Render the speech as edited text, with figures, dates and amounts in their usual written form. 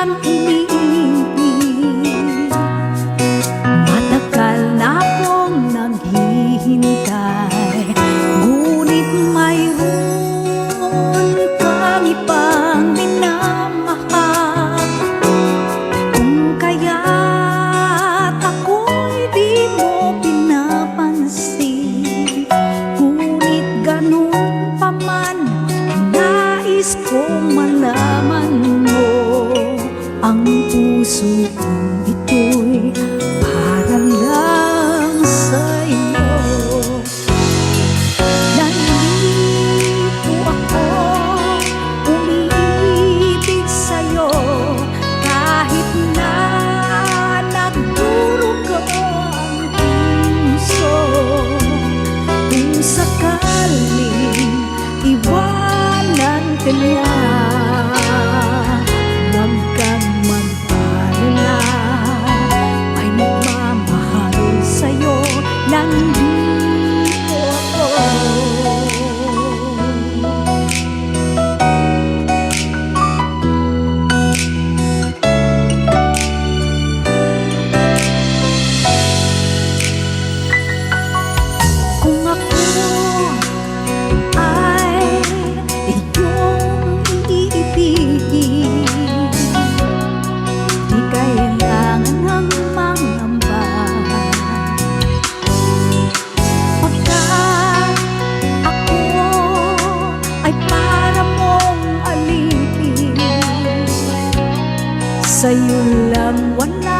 kitang iniibig. Matagal na akong naghihintay, ngunit mayroon kang ibang minamahal. Kung kaya't ako'y di mo pinapansin, ngunit ganun pa man, nais kong malaman mo ang puso kong ito'y para lang sa'yo. Nalilito ako umiibig sa'yo, kahit na nagdurugo ang puso. Kung sakaling iwanan ka niya, huwag kang mag-alala, may nagmamahal sa'yo, nandito ako. Kung ako ay iyong iibigin, di kailangan ng mangamba, pagkat ako ay para mong alipin. Sa'yo lang wala